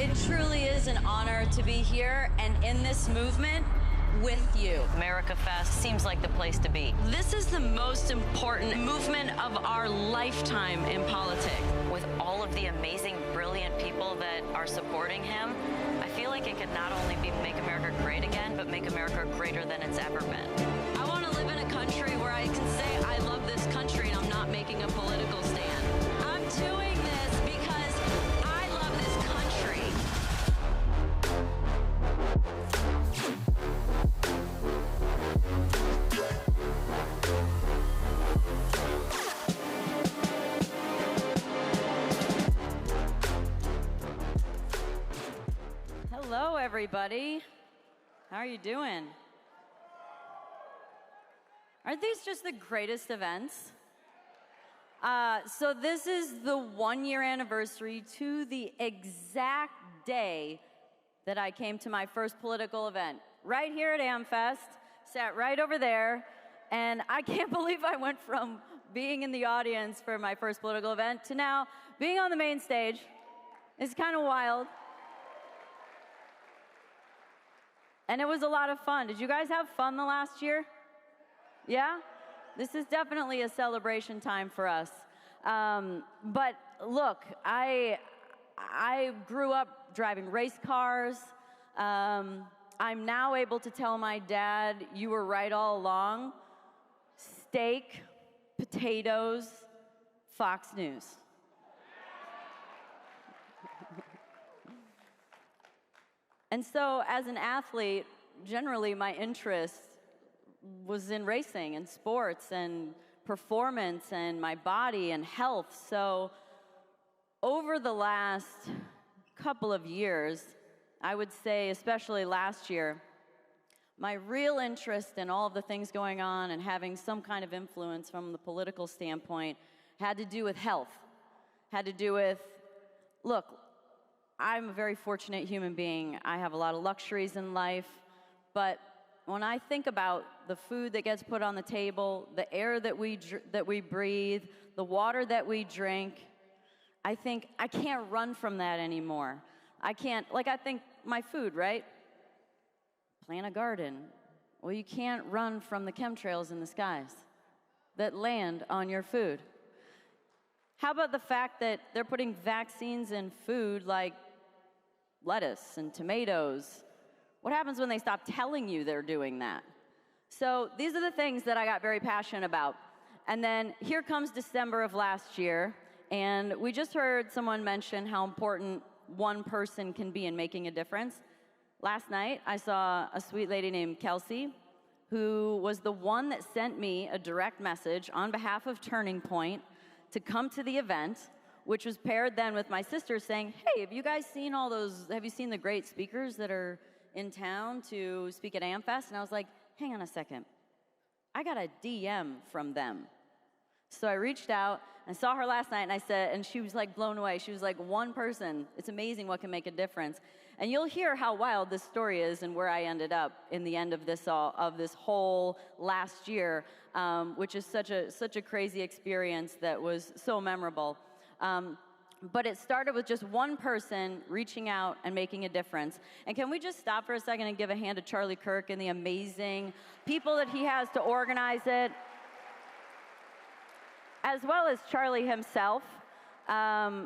It truly is an honor to be here and in this movement with you. AmFest seems like the place to be. This is the most important movement of our lifetime in politics. With all of the amazing, brilliant people that are supporting him, I feel like it could not only make America great again, but make America greater than it's ever been. I want to live in a country where I can say I love this country and I'm not making a political stand. I'm doing this because I love this country. Hello, everybody. How are you doing? Aren't these just the greatest events? So this is the 1-year anniversary to the exact day that I came to my first political event. Right here at AmFest, sat right over there, and I can't believe I went from being in the audience for my first political event to now being on the main stage. It's kind of wild. And it was a lot of fun. Did you guys have fun the last year? Yeah? This is definitely a celebration time for us. But look, I grew up driving race cars. I'm now able to tell my dad, you were right all along. Steak, potatoes, Fox News. And so as an athlete, generally my interest was in racing and sports and performance and my body and health. So over the last couple of years, I would say especially last year, my real interest in all of the things going on and having some kind of influence from the political standpoint had to do with health, had to do with, look, I'm a very fortunate human being. I have a lot of luxuries in life, but when I think about the food that gets put on the table, the air that we breathe, the water that we drink, I think I can't run from that anymore. I think my food, right? Plant a garden. Well, you can't run from the chemtrails in the skies that land on your food. How about the fact that they're putting vaccines in food like lettuce and tomatoes? What happens when they stop telling you they're doing that? So these are the things that I got very passionate about. And then here comes December of last year, and we just heard someone mention how important one person can be in making a difference. Last night, I saw a sweet lady named Kelsey, who was the one that sent me a direct message on behalf of Turning Point to come to the event, which was paired then with my sister saying, hey, have you guys seen have you seen the great speakers that are in town to speak at AmFest? And I was like, hang on a second. I got a DM from them. So I reached out and saw her last night, and I said, and she was like blown away. She was like, one person, it's amazing what can make a difference. And you'll hear how wild this story is and where I ended up in the end of this whole last year, which is such a crazy experience that was so memorable. But it started with just one person reaching out and making a difference. And can we just stop for a second and give a hand to Charlie Kirk and the amazing people that he has to organize it, as well as Charlie himself.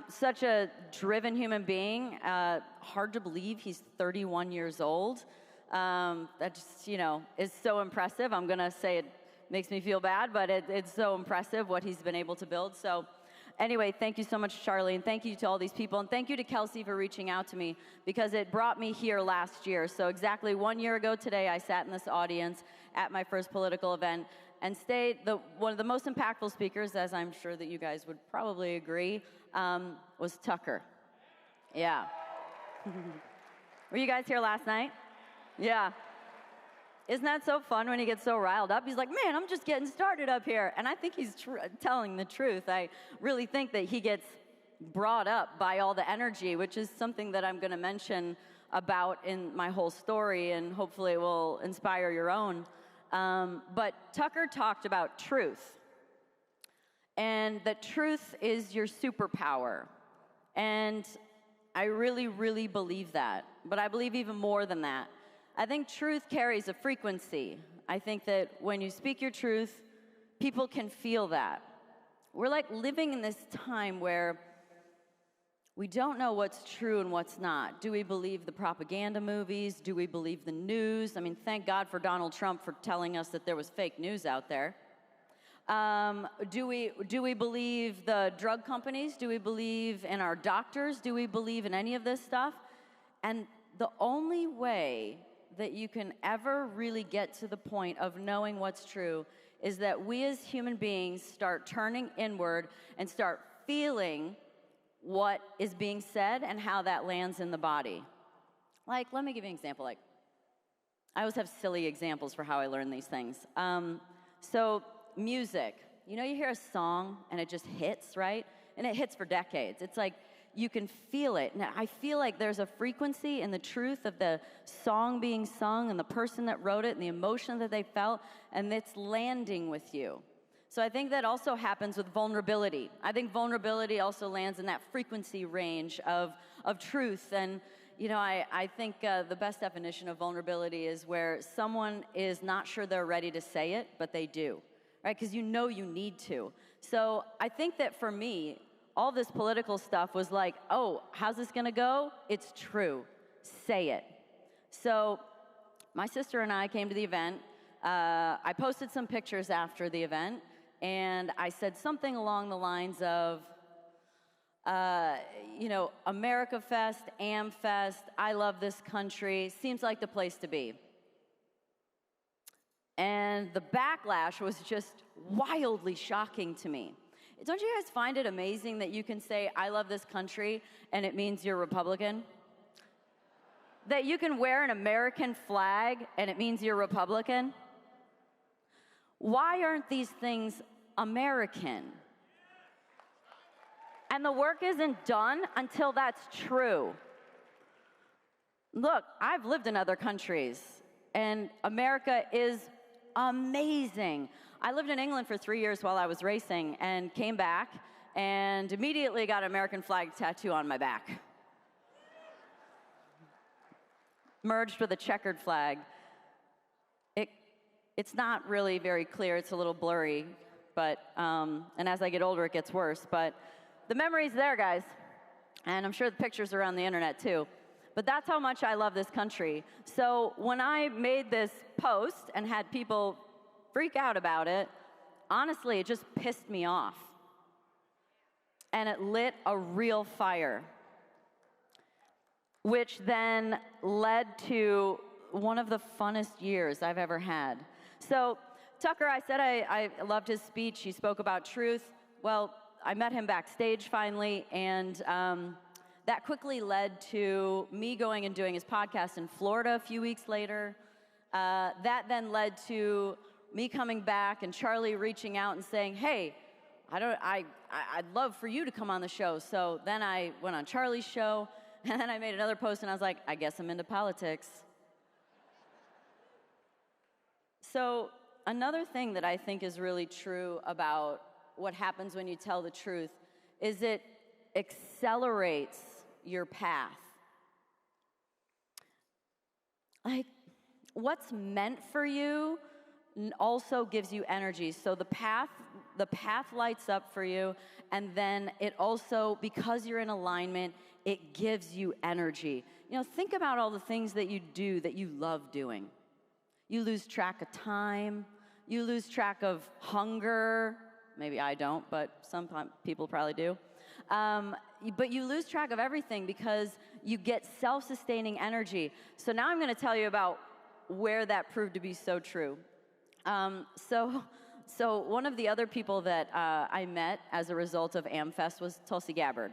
Such a driven human being. Hard to believe he's 31 years old. That just, is so impressive. I'm going to say it makes me feel bad, but it's so impressive what he's been able to build. So anyway, thank you so much, Charlie, and thank you to all these people, and thank you to Kelsey for reaching out to me, because it brought me here last year. So exactly 1 year ago today, I sat in this audience at my first political event and one of the most impactful speakers, as I'm sure that you guys would probably agree, was Tucker. Yeah. Were you guys here last night? Yeah. Isn't that so fun when he gets so riled up? He's like, man, I'm just getting started up here. And I think he's telling the truth. I really think that he gets brought up by all the energy, which is something that I'm going to mention about in my whole story, and hopefully it will inspire your own. But Tucker talked about truth, and that truth is your superpower. And I really, really believe that. But I believe even more than that. I think truth carries a frequency. I think that when you speak your truth, people can feel that. We're like living in this time where we don't know what's true and what's not. Do we believe the propaganda movies? Do we believe the news? I mean, thank God for Donald Trump for telling us that there was fake news out there. Do we believe the drug companies? Do we believe in our doctors? Do we believe in any of this stuff? And the only way that you can ever really get to the point of knowing what's true is that we as human beings start turning inward and start feeling what is being said and how that lands in the body. Like, let me give you an example. Like, I always have silly examples for how I learn these things. So music, you know, you hear a song and it just hits, right? And it hits for decades. It's like you can feel it. Now, I feel like there's a frequency in the truth of the song being sung and the person that wrote it and the emotion that they felt, and it's landing with you. So I think that also happens with vulnerability. I think vulnerability also lands in that frequency range of truth. And, you know, I think the best definition of vulnerability is where someone is not sure they're ready to say it, but they do, right? Because you know you need to. So I think that for me, all this political stuff was like, oh, how's this gonna go? It's true. Say it. So my sister and I came to the event. I posted some pictures after the event, and I said something along the lines of, you know, America Fest, AmFest, I love this country, seems like the place to be. And the backlash was just wildly shocking to me. Don't you guys find it amazing that you can say, I love this country, and it means you're Republican? That you can wear an American flag, and it means you're Republican? Why aren't these things American? And the work isn't done until that's true. Look, I've lived in other countries, and America is amazing. I lived in England for 3 years while I was racing and came back and immediately got an American flag tattoo on my back. Merged with a checkered flag. It's not really very clear, it's a little blurry, but, and as I get older it gets worse, but the memory's there, guys. And I'm sure the pictures are on the internet too. But that's how much I love this country. So when I made this post and had people freak out about it, honestly, it just pissed me off. And it lit a real fire, which then led to one of the funnest years I've ever had. So Tucker, I said I loved his speech. He spoke about truth. Well, I met him backstage finally, and that quickly led to me going and doing his podcast in Florida a few weeks later. That then led to me coming back and Charlie reaching out and saying, hey, I'd love for you to come on the show. So then I went on Charlie's show, and then I made another post, and I was like, I guess I'm into politics. So another thing that I think is really true about what happens when you tell the truth is it accelerates your path. Like, what's meant for you also gives you energy. So the path lights up for you, and then it also, because you're in alignment, it gives you energy. You know, think about all the things that you do that you love doing. You lose track of time. You lose track of hunger. Maybe I don't, but some people probably do. But you lose track of everything because you get self-sustaining energy. So now I'm going to tell you about where that proved to be so true. So one of the other people that I met as a result of AmFest was Tulsi Gabbard.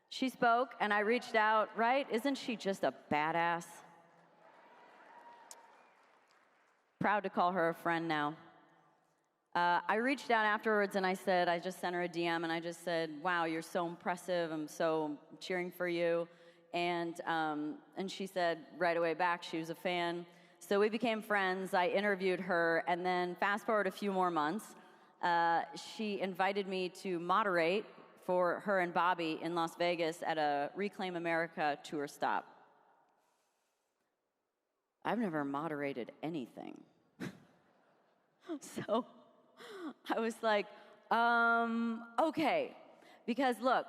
She spoke, and I reached out, right? Isn't she just a badass? Proud to call her a friend now. I reached out afterwards and I just sent her a DM and I just said, wow, you're so impressive. I'm so cheering for you. And she said right away back, she was a fan. So we became friends. I interviewed her, and then fast forward a few more months, she invited me to moderate for her and Bobby in Las Vegas at a Reclaim America tour stop. I've never moderated anything. So I was like, okay. Because look,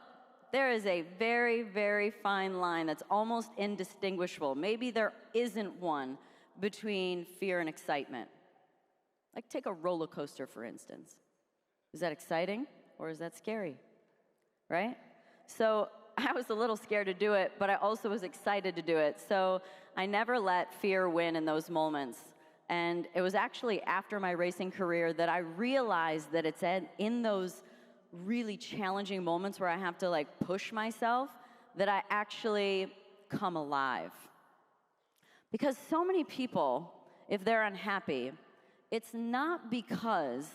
there is a very, very fine line that's almost indistinguishable. Maybe there isn't one between fear and excitement. Like take a roller coaster, for instance. Is that exciting or is that scary? Right? So I was a little scared to do it, but I also was excited to do it. So I never let fear win in those moments. And it was actually after my racing career that I realized that it's in those really challenging moments where I have to like push myself that I actually come alive. Because so many people, if they're unhappy, it's not because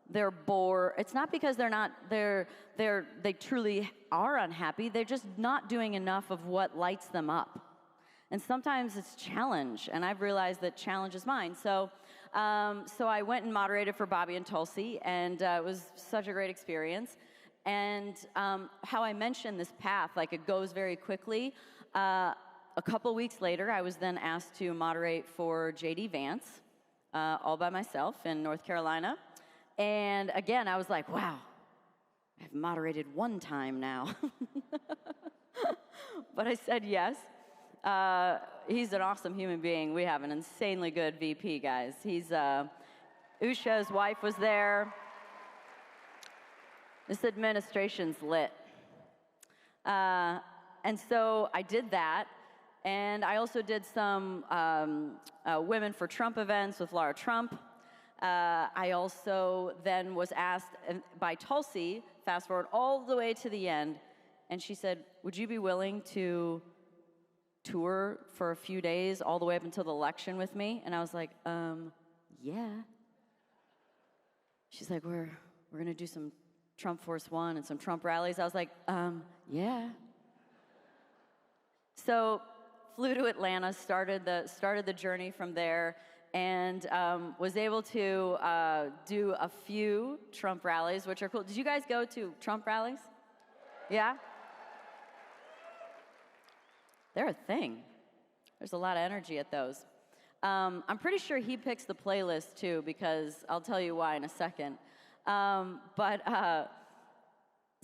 they're bored. It's not because they truly are unhappy. They're just not doing enough of what lights them up. And sometimes it's challenge, and I've realized that challenge is mine. So I went and moderated for Bobby and Tulsi, and it was such a great experience. And how I mentioned this path, like it goes very quickly. A couple weeks later, I was then asked to moderate for J.D. Vance, all by myself in North Carolina. And again, I was like, wow, I've moderated one time now. But I said yes. He's an awesome human being. We have an insanely good VP, guys. Usha's wife was there. This administration's lit. And so I did that. And I also did some Women for Trump events with Laura Trump. I also then was asked by Tulsi, fast forward all the way to the end, and she said, would you be willing to tour for a few days all the way up until the election with me? And I was like, yeah. She's like, we're going to do some Trump Force One and some Trump rallies. I was like, yeah. So flew to Atlanta, started the journey from there, and was able to do a few Trump rallies, which are cool. Did you guys go to Trump rallies? Yeah? They're a thing. There's a lot of energy at those. I'm pretty sure he picks the playlist too, because I'll tell you why in a second.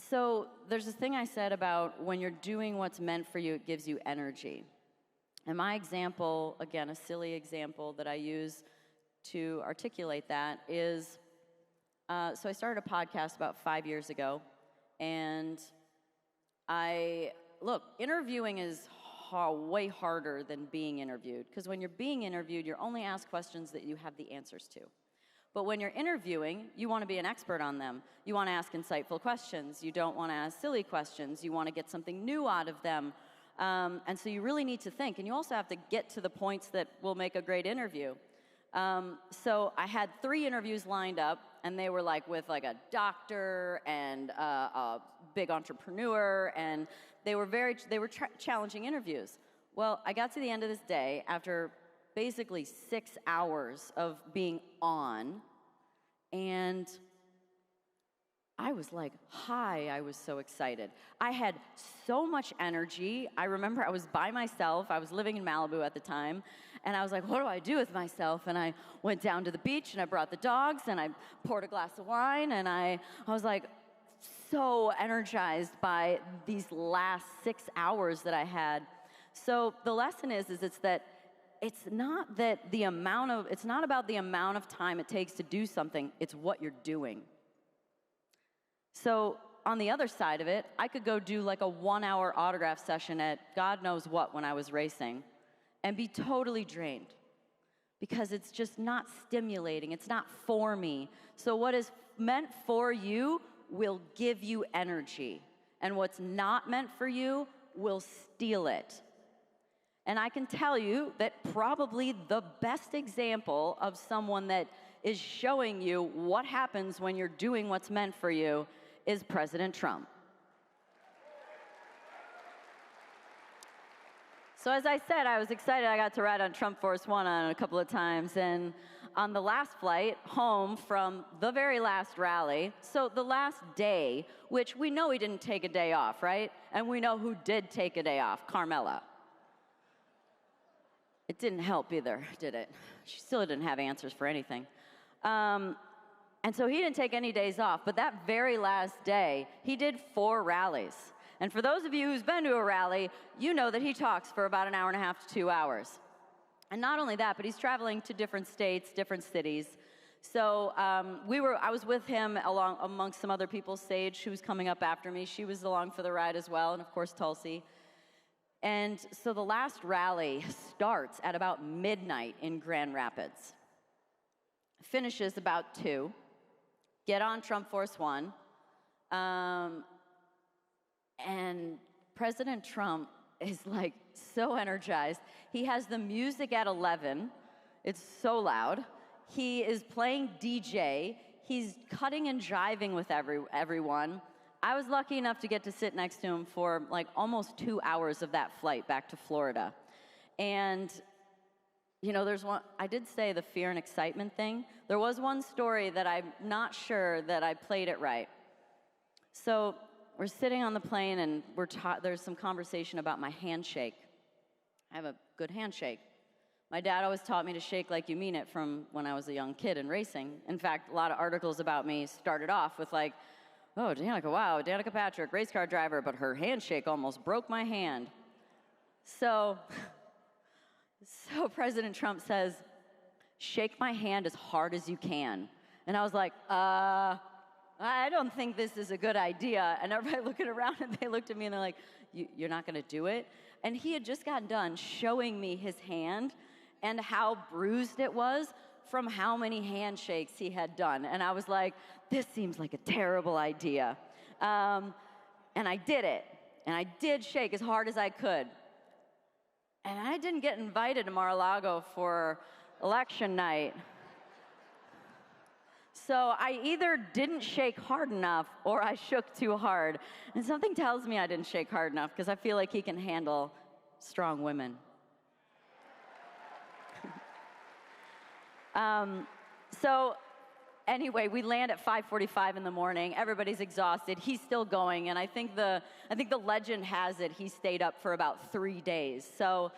So there's this thing I said about when you're doing what's meant for you, it gives you energy. And my example, again, a silly example that I use to articulate that is, so I started a podcast about 5 years ago, and look, interviewing is way harder than being interviewed, because when you're being interviewed, you're only asked questions that you have the answers to. But when you're interviewing, you want to be an expert on them. You want to ask insightful questions. You don't want to ask silly questions. You want to get something new out of them. And so you really need to think. And you also have to get to the points that will make a great interview. So I had 3 interviews lined up, and they were like with like a doctor and a big entrepreneur, and they were challenging interviews. Well, I got to the end of this day after basically 6 hours of being on, and I was like, I was so excited. I had so much energy. I remember I was by myself. I was living in Malibu at the time, and I was like, what do I do with myself? And I went down to the beach, and I brought the dogs, and I poured a glass of wine, and I was like so energized by these last 6 hours that I had. So the lesson is that it's not about the amount of time it takes to do something, it's what you're doing. So on the other side of it, I could go do like a 1-hour autograph session at God knows what when I was racing and be totally drained because it's just not stimulating. It's not for me. So what is meant for you will give you energy, and what's not meant for you will steal it. And I can tell you that probably the best example of someone that is showing you what happens when you're doing what's meant for you is President Trump. So as I said, I was excited. I got to ride on Trump Force One on a couple of times, and on the last flight home from the very last rally, so the last day, which we know he didn't take a day off, right? And we know who did take a day off, Carmela. It didn't help either, did it? She still didn't have answers for anything. And so he didn't take any days off, but that very last day, he did 4 rallies. And for those of you who's been to a rally, you know that he talks for about an hour and a half to 2 hours. And not only that, but he's traveling to different states, different cities. So I was with him along amongst some other people. Sage, who was coming up after me, she was along for the ride as well, and of course Tulsi. And so the last rally starts at about midnight in Grand Rapids. Finishes about 2. Get on Trump Force One. And President Trump is like so energized. He has the music at 11. It's so loud. He is playing DJ. He's cutting and jiving with everyone. I was lucky enough to get to sit next to him for like almost 2 hours of that flight back to Florida. And you know, I did say the fear and excitement thing. There was one story that I'm not sure that I played it right. So we're sitting on the plane and there's some conversation about my handshake. I have a good handshake. My dad always taught me to shake like you mean it from when I was a young kid in racing. In fact, a lot of articles about me started off with like, oh, Danica, wow, Danica Patrick, race car driver, but her handshake almost broke my hand. So President Trump says, shake my hand as hard as you can. And I was like, I don't think this is a good idea. And everybody looking around, and they looked at me and they're like, you're not gonna do it? And he had just gotten done showing me his hand and how bruised it was from how many handshakes he had done. And I was like, this seems like a terrible idea. And I did it. And I did shake as hard as I could. And I didn't get invited to Mar-a-Lago for election night. So I either didn't shake hard enough or I shook too hard. And something tells me I didn't shake hard enough because I feel like he can handle strong women. So anyway, we land at 5:45 in the morning. Everybody's exhausted. He's still going, and I think the legend has it he stayed up for about 3 days. So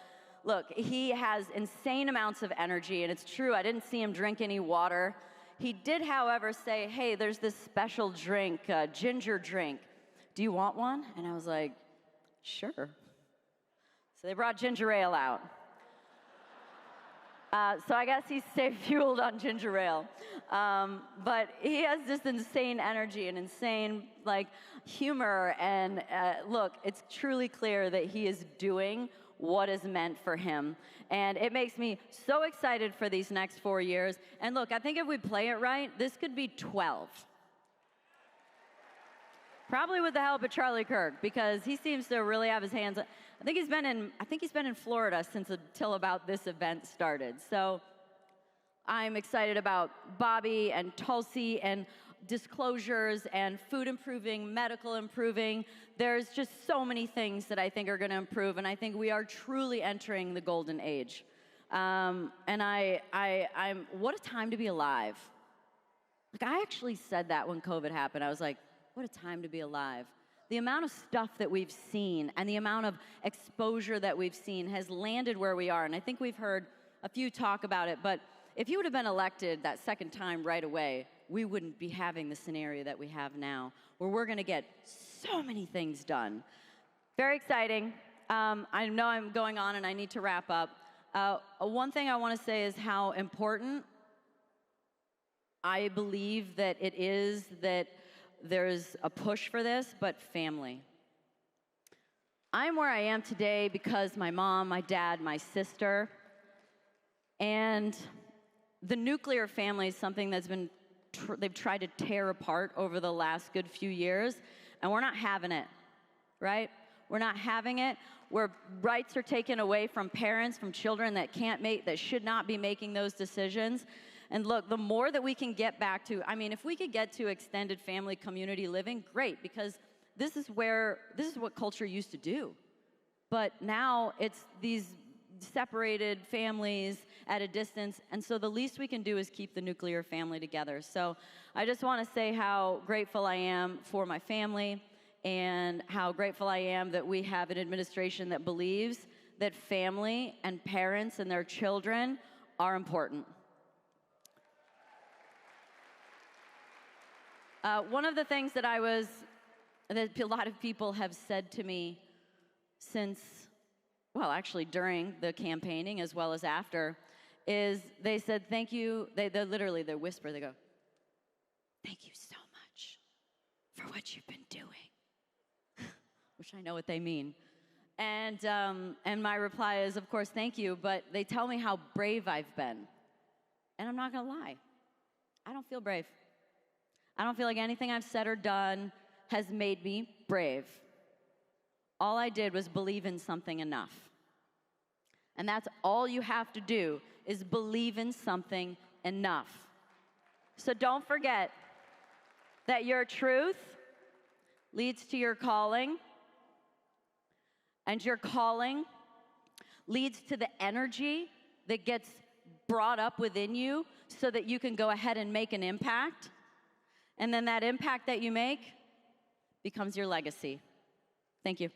look, he has insane amounts of energy, and it's true. I didn't see him drink any water. He did, however, say, hey, there's this special drink, ginger drink. Do you want one? And I was like, sure. So they brought ginger ale out. So I guess he stayed fueled on ginger ale. But he has this insane energy and insane humor. And look, it's truly clear that he is doing what is meant for him. And it makes me so excited for these next 4 years. And look, I think if we play it right, this could be 12. Probably with the help of Charlie Kirk, because he seems to really have his hands. I think he's been in Florida until about this event started. So I'm excited about Bobby and Tulsi and disclosures and food improving, medical improving. There's just so many things that I think are going to improve, and I think we are truly entering the golden age. And I'm what a time to be alive. I actually said that when COVID happened. I was like, what a time to be alive. The amount of stuff that we've seen and the amount of exposure that we've seen has landed where we are. And I think we've heard a few talk about it, but if you would have been elected that second time right away, we wouldn't be having the scenario that we have now, where we're gonna get so many things done. Very exciting. I know I'm going on and I need to wrap up. One thing I wanna say is how important I believe that it is that there's a push for this, but family. I'm where I am today because my mom, my dad, my sister, and the nuclear family is something that's been, they've tried to tear apart over the last good few years, and we're not having it, right? We're not having it, where rights are taken away from parents, from children that should not be making those decisions. And look, the more that we can get back to, if we could get to extended family community living, great, because this is what culture used to do. But now it's these separated families at a distance, and so the least we can do is keep the nuclear family together. So I just want to say how grateful I am for my family and how grateful I am that we have an administration that believes that family and parents and their children are important. One of the things that a lot of people have said to me since, well, actually during the campaigning as well as after, is they said, thank you. They whisper, they go, thank you so much for what you've been doing, which I know what they mean. And my reply is, of course, thank you, but they tell me how brave I've been. And I'm not gonna lie, I don't feel brave. I don't feel like anything I've said or done has made me brave. All I did was believe in something enough. And that's all you have to do, is believe in something enough. So don't forget that your truth leads to your calling, and your calling leads to the energy that gets brought up within you so that you can go ahead and make an impact. And then that impact that you make becomes your legacy. Thank you.